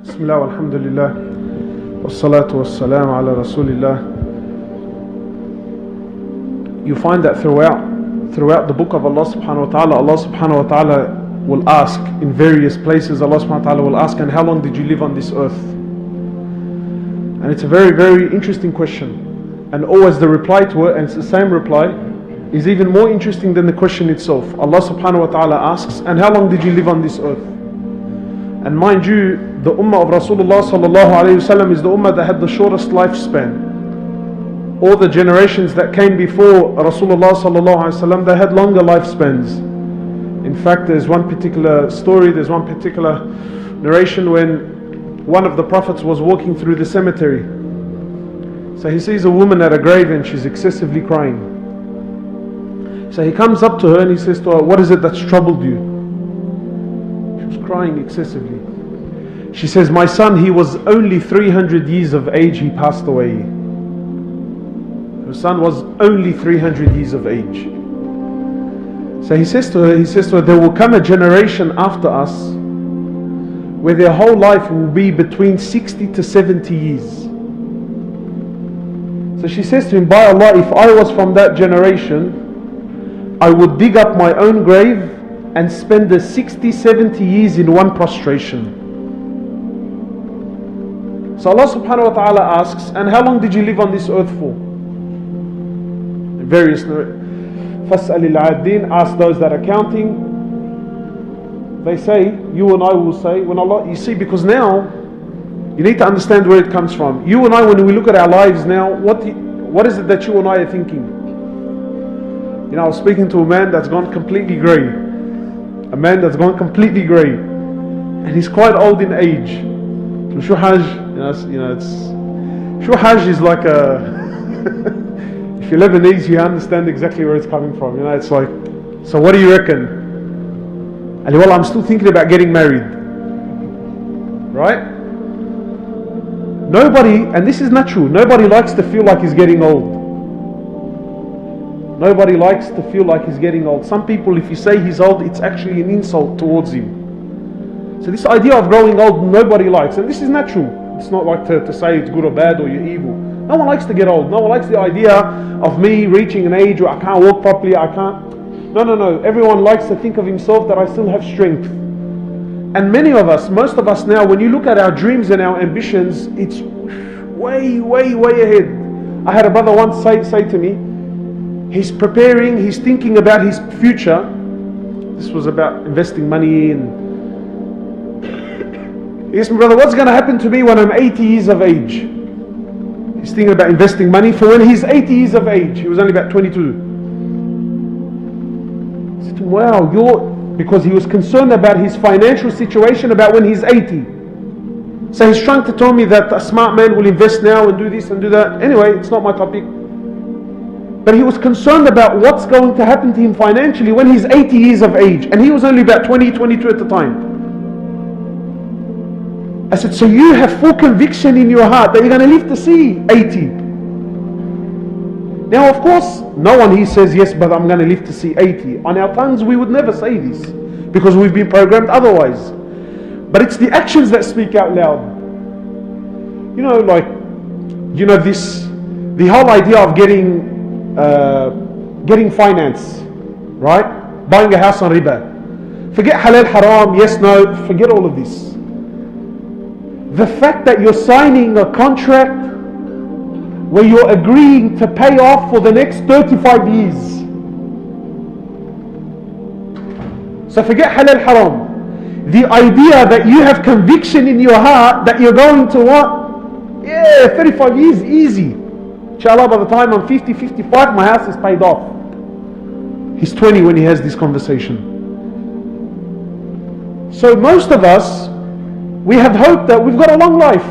Bismillah, alhamdulillah, wassalatu wassalam ala rasulillah. You find that throughout the book of Allah subhanahu wa ta'ala, Allah subhanahu wa ta'ala will ask in various places, Allah subhanahu wa ta'ala will ask, and how long did you live on this earth? And it's a very, very interesting question. And always the reply to it, and it's the same reply, is even more interesting than the question itself. Allah subhanahu wa ta'ala asks, and how long did you live on this earth? And mind you, the ummah of Rasulullah sallallahu alayhi wasallam is the ummah that had the shortest lifespan. All the generations that came before Rasulullah sallallahu alayhi wasallam, they had longer lifespans. In fact, there's one particular story, there's one particular narration when one of the prophets was walking through the cemetery. So he sees a woman at a grave and she's excessively crying. So he comes up to her and he says to her, "What is it that's troubled you?" She was crying excessively. She says, "My son, he was only 300 years of age, he passed away." Her son was only 300 years of age. So he says to her, "There will come a generation after us where their whole life will be between 60 to 70 years. So she says to him, "By Allah, if I was from that generation, I would dig up my own grave and spend the 60, 70 years in one prostration." So Allah subhanahu wa ta'ala asks, and how long did you live on this earth for? Various فَاسْأَلِ الْعَادِّينَ, ask those that are counting. They say, you and I will say, when Allah, you see, because now you need to understand where it comes from. You and I, when we look at our lives now, what is it that you and I are thinking? You know, I was speaking to a man that's gone completely grey. A man that's gone completely grey. And he's quite old in age. Shuhaj, Shuhaj is like a... if you're Lebanese, you understand exactly where it's coming from. You know, it's like, so what do you reckon? And well, I'm still thinking about getting married. Right? Nobody, and this is natural, nobody likes to feel like he's getting old. Nobody likes to feel like he's getting old. Some people, if you say he's old, it's actually an insult towards him. So this idea of growing old, nobody likes. And this is natural. It's not like to say it's good or bad or you're evil. No one likes to get old. No one likes the idea of me reaching an age where I can't walk properly, I can't. No. Everyone likes to think of himself that I still have strength. And many of us, most of us now, when you look at our dreams and our ambitions, it's way, way, way ahead. I had a brother once say to me, he's preparing, he's thinking about his future. This was about investing money and he asked me, "Brother, what's going to happen to me when I'm 80 years of age?" He's thinking about investing money for when he's 80 years of age. He was only about 22. I said to him, "Wow, because he was concerned about his financial situation about when he's 80. So he's trying to tell me that a smart man will invest now and do this and do that. Anyway, it's not my topic. But he was concerned about what's going to happen to him financially when he's 80 years of age. And he was only about 20, 22 at the time. I said, so you have full conviction in your heart that you're going to live to see 80. Now, of course, no one here says, yes, but I'm going to live to see 80. On our tongues, we would never say this because we've been programmed otherwise. But it's the actions that speak out loud. You know, like, the whole idea of getting finance, right? Buying a house on riba. Forget halal, haram, yes, no, forget all of this. The fact that you're signing a contract where you're agreeing to pay off for the next 35 years. So forget halal, haram. The idea that you have conviction in your heart that you're going to what? Yeah, 35 years, easy. Inshallah, by the time I'm 50, 55, my house is paid off. He's 20 when he has this conversation. So most of us, we have hope that we've got a long life.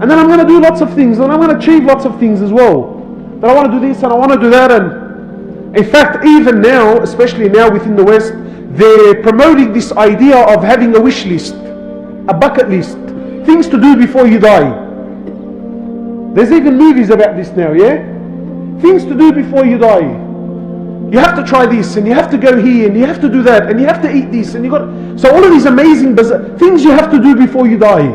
And then I'm going to do lots of things, and I'm going to achieve lots of things as well. That I want to do this and I want to do that. And in fact, even now, especially now within the West, they're promoting this idea of having a wish list, a bucket list, things to do before you die. There's even movies about this now, yeah? Things to do before you die. You have to try this, and you have to go here, and you have to do that, and you have to eat this, and you got. So all of these amazing things you have to do before you die.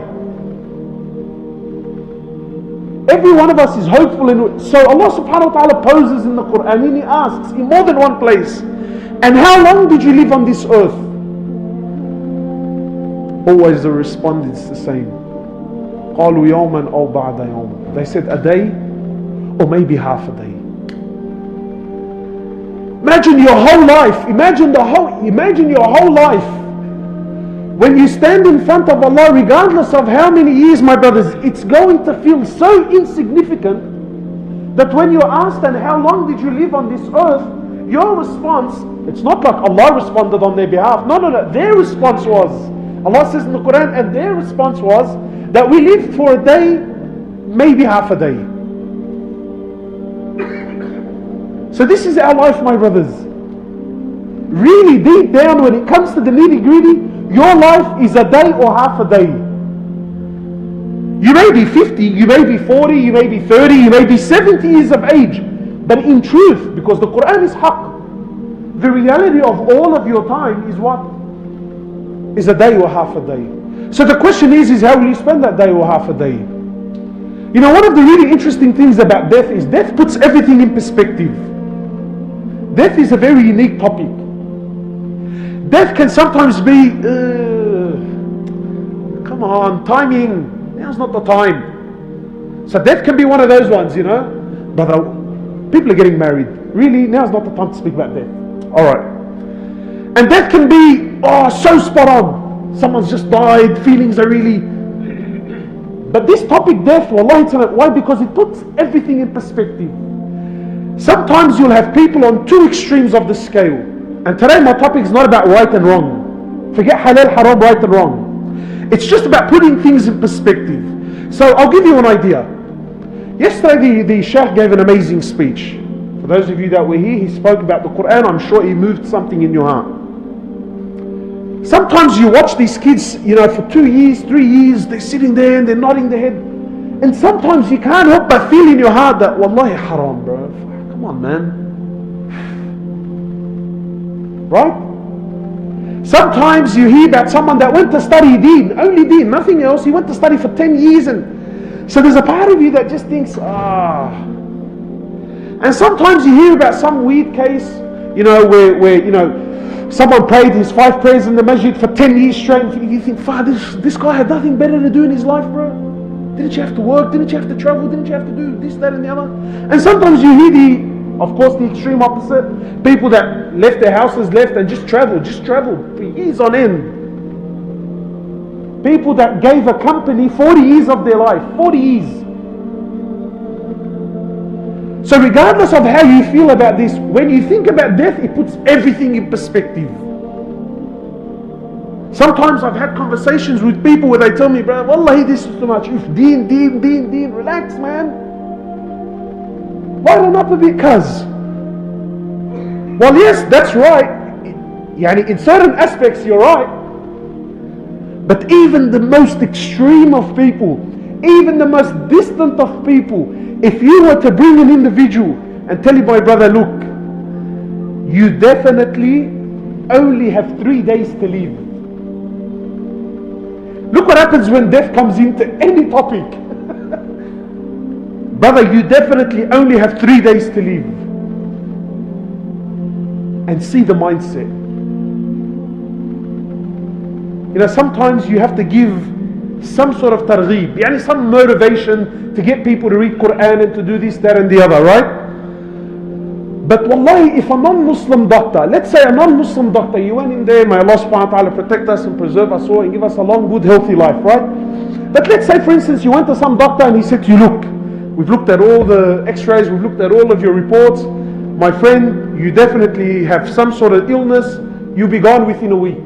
Every one of us is hopeful, and so Allah subhanahu wa ta'ala poses in the Quran, and He asks in more than one place, and how long did you live on this earth? Always the respondent's the same. قالوا يوما أو بعد يوم. They said a day, or maybe half a day. Imagine your whole life. Imagine your whole life. When you stand in front of Allah, regardless of how many years, my brothers, it's going to feel so insignificant that when you're asked, and how long did you live on this earth? Your response, it's not like Allah responded on their behalf. No. Their response was, Allah says in the Quran, and their response was that we lived for a day, maybe half a day. So this is our life, my brothers. Really deep down, when it comes to the nitty-gritty, your life is a day or half a day. You may be 50, you may be 40, you may be 30, you may be 70 years of age. But in truth, because the Quran is haqq, the reality of all of your time is what? Is a day or half a day. So the question is how will you spend that day or half a day? You know, one of the really interesting things about death is death puts everything in perspective. Death is a very unique topic. Death can sometimes be, come on, timing, now's not the time. So death can be one of those ones, you know. But people are getting married. Really, now's not the time to speak about death. Alright. And death can be, so spot on. Someone's just died, feelings are really... But this topic, death, wallahi, why? Because it puts everything in perspective. Sometimes you'll have people on two extremes of the scale. And today my topic is not about right and wrong. Forget halal, haram, right and wrong. It's just about putting things in perspective. So I'll give you an idea. Yesterday the Shaykh gave an amazing speech. For those of you that were here, he spoke about the Quran. I'm sure he moved something in your heart. Sometimes you watch these kids, you know, for 2 years, 3 years, they're sitting there and they're nodding their head. And sometimes you can't help but feel in your heart that, wallahi haram, bro. Come on, man. Right? Sometimes you hear about someone that went to study deen, only deen, nothing else. He went to study for 10 years, and so there's a part of you that just thinks, And sometimes you hear about some weird case, you know, where you know, someone prayed his 5 prayers in the masjid for 10 years straight, and you think, this guy had nothing better to do in his life, bro. Didn't you have to work? Didn't you have to travel? Didn't you have to do this, that and the other? And sometimes you hear of course, the extreme opposite. People that left their houses, and just traveled for years on end. People that gave a company 40 years of their life, 40 years. So regardless of how you feel about this, when you think about death, it puts everything in perspective. Sometimes I've had conversations with people where they tell me, bro, wallahi, this is too much. Deen, relax, man. Lighten up a bit, cuz. Well, yes, that's right. Yani, in certain aspects, you're right. But even the most extreme of people, even the most distant of people, if you were to bring an individual and tell you, my brother, look, you definitely only have 3 days to live. Look what happens when death comes into any topic. Brother, you definitely only have 3 days to live. And see the mindset. You know, sometimes you have to give some sort of targheeb, yani some motivation to get people to read Quran and to do this, that and the other, right? But wallahi, if a non-Muslim doctor, let's say a non-Muslim doctor, you went in there, may Allah subhanahu wa ta'ala protect us and preserve us all and give us a long, good, healthy life, right? But let's say, for instance, you went to some doctor and he said to you, look, we've looked at all the x-rays, we've looked at all of your reports. My friend, you definitely have some sort of illness. You'll be gone within a week.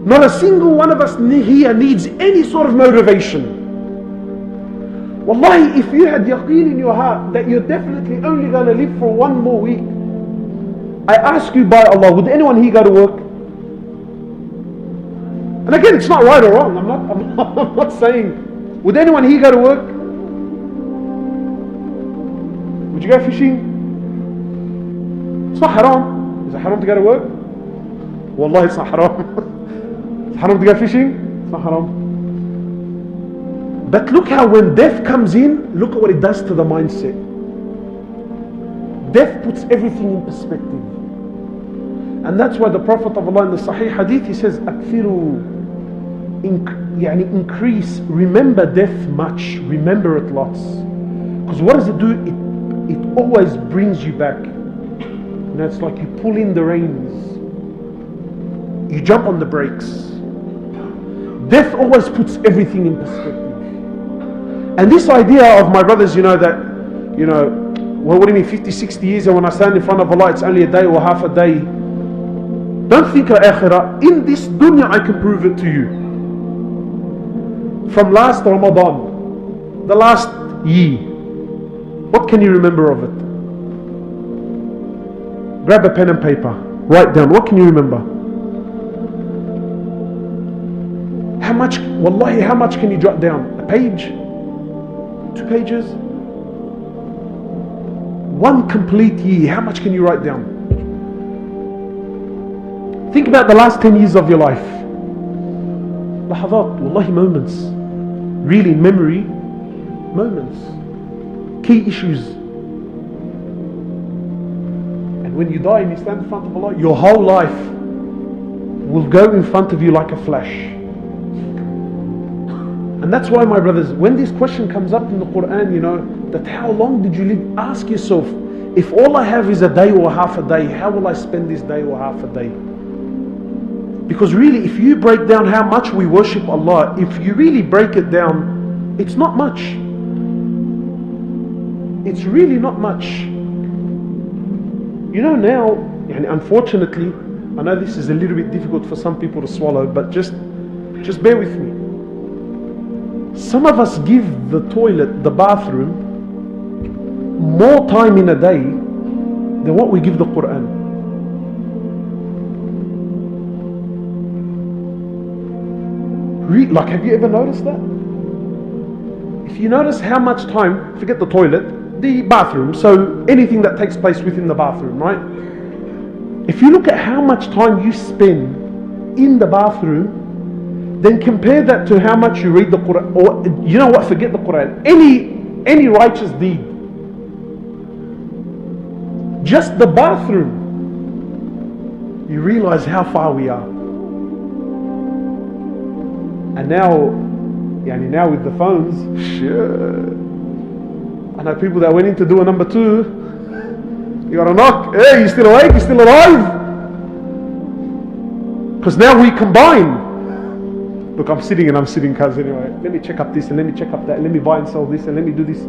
Not a single one of us here needs any sort of motivation. Wallahi, if you had yaqeen in your heart that you're definitely only going to live for 1 more week, I ask you by Allah, would anyone here go to work? And again, it's not right or wrong. I'm not saying, would anyone here go to work? Would you go fishing? not haram. Is it haram to go to work? Wallahi, it's not haram. It's haram to go fishing? It's not haram. But look how when death comes in, look at what it does to the mindset. Death puts everything in perspective. And that's why the Prophet of Allah in the Sahih Hadith, he says, "Akfiru, increase, remember death much, remember it lots." Because what does it do? It always brings you back. You know, it's like you pull in the reins, you jump on the brakes. Death always puts everything in perspective. And this idea of, my brothers, well, what do you mean 50, 60 years, and when I stand in front of Allah it's only a day or half a day? Don't think of akhirah. In this dunya I can prove it to you. From last Ramadan, the last year, what can you remember of it? Grab a pen and paper, write down, what can you remember? How much, wallahi, how much can you jot down? A page? 2 pages? One complete year, how much can you write down? Think about the last 10 years of your life. Lahadat, wallahi, moments. Really, memory, moments. Key issues. And when you die and you stand in front of Allah, your whole life will go in front of you like a flash. And that's why, my brothers, when this question comes up in the Quran, that how long did you live? Ask yourself, if all I have is a day or half a day, how will I spend this day or half a day? Because really, if you break down how much we worship Allah, if you really break it down, it's not much. It's really not much. Now, unfortunately, I know this is a little bit difficult for some people to swallow, but just bear with me. Some of us give the toilet, the bathroom, more time in a day than what we give the Quran. Like, have you ever noticed that? If you notice how much time, forget the toilet, the bathroom, so anything that takes place within the bathroom, right? If you look at how much time you spend in the bathroom, then compare that to how much you read the Quran, or you know what, forget the Quran, any righteous deed. Just the bathroom, you realize how far we are. And now with the phones, sure. I know people that went in to do a number 2. You gotta knock. Hey, you still awake? You still alive? Because now we combine. Look, I'm sitting, cuz anyway. Let me check up this and let me check up that. And let me buy and sell this and let me do this.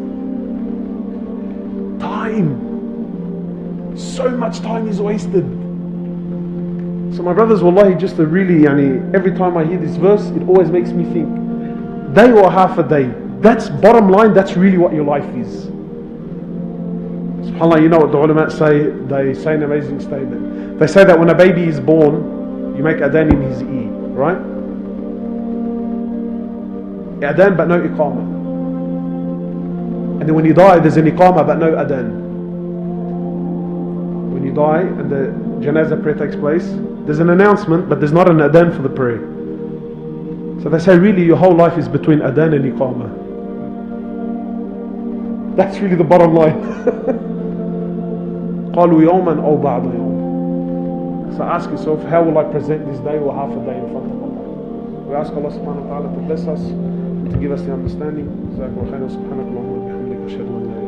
Time. So much time is wasted. So my brothers, wallahi, just a really, every time I hear this verse, it always makes me think, day or half a day, that's bottom line, that's really what your life is. SubhanAllah, you know what the ulama say? They say an amazing statement. They say that when a baby is born, you make adhan in his ear, right? Adhan but no iqamah. And then when you die, there's an iqamah but no adhan. When you die and the janazah prayer takes place, there's an announcement but there's not an adhan for the prayer. So they say really your whole life is between adhan and iqamah. That's really the bottom line. قالوا يوما أو بعض يوم. So ask yourself, how will I present this day or half a day in front of Allah? We ask Allah subhanahu wa ta'ala to bless us, to give us the understanding. جزاك الله خيرا سبحانك اللهم وبحمدك أشهد أن لا